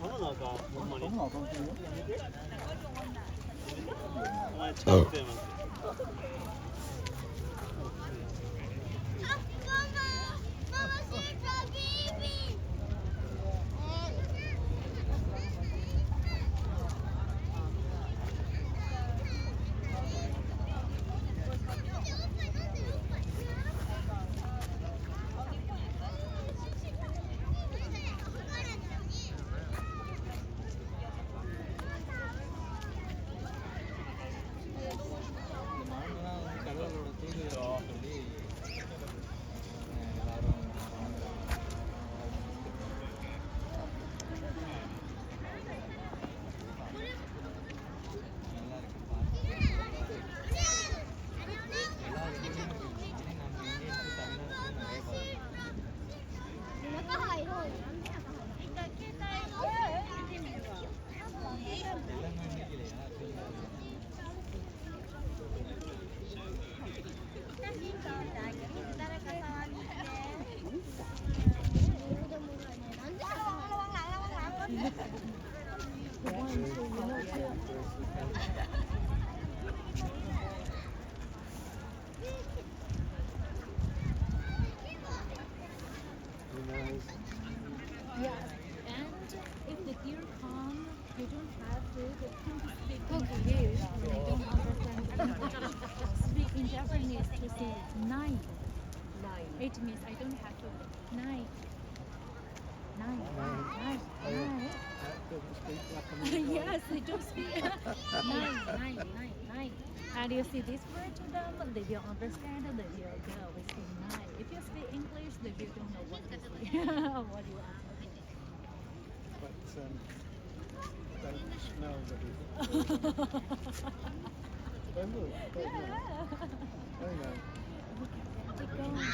頼む赤ほんまに。そんなあかんけどよ。お前近くてます。கடவுளோட தூது சொல்லி எல்லாரும் நல்லா இருக்கு பார்த்து எல்லா இடத்துலையும் இருக்கு நம்ம இந்தியன்ஸு தமிழ்நாட்டுக்கு நிறைய எல்லாமே இன்னைக்கு Yes, and if the deer come, you don't have to speak English. They don't understand. Speak in Japanese to say nine. It means I don't have to nine. Nine. Yes, they don't speak nine. And you see this word to them, they will understand. They will go with the nine. If you speak English, they will don't know what to say. What you are. but don't smell the beef. They will. They know. They know. Keep going.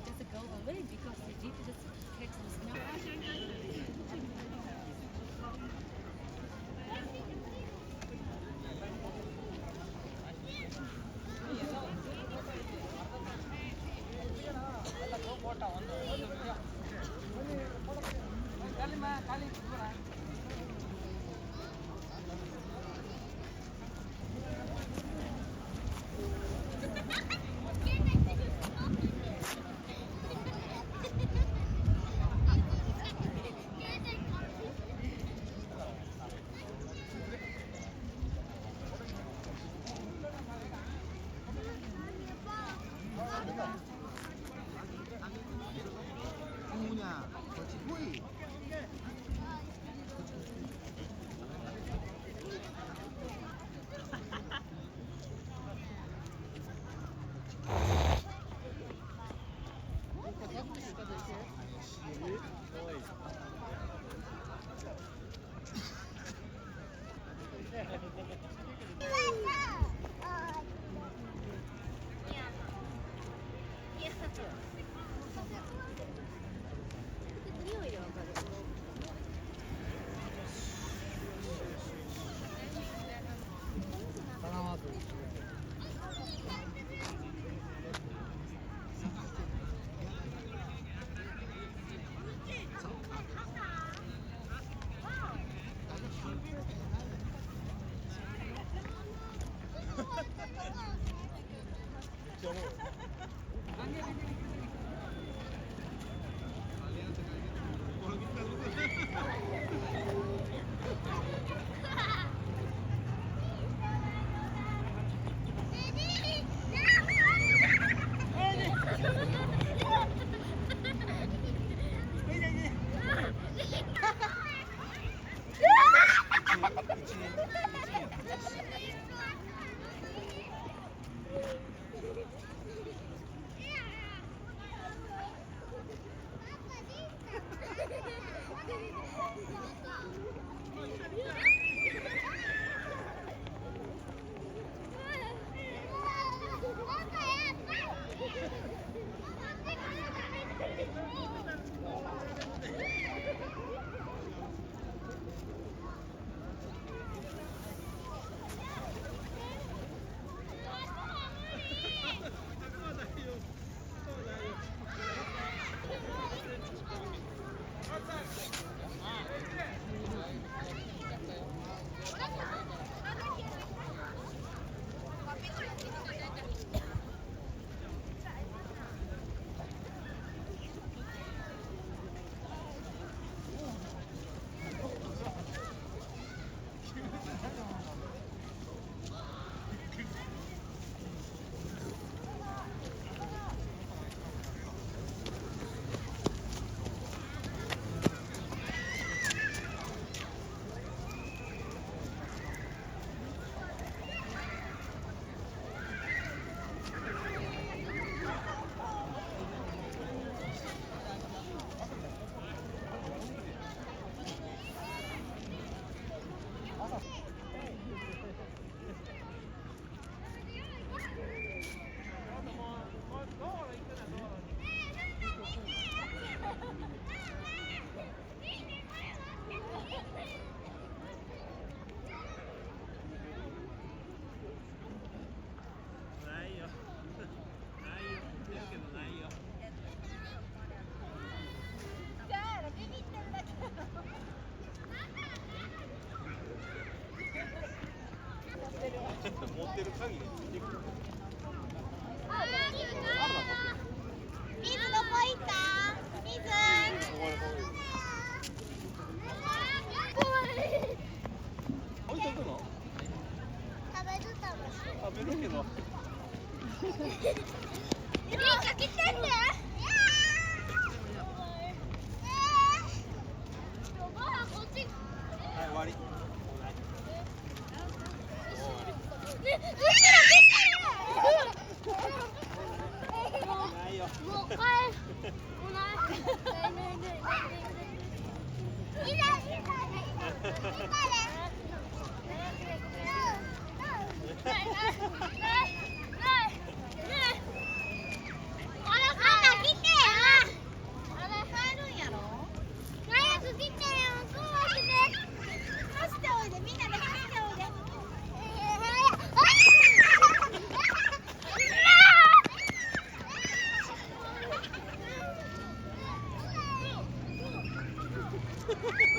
Just go away because the jeep just takes the snow. Punya, kecil hui. てる限りついてくる。水どこ行った水置いとくの？食べるけど。リカ来てんねこっちはい、終わり。ないよ。もう帰る。もうない。Ha ha ha!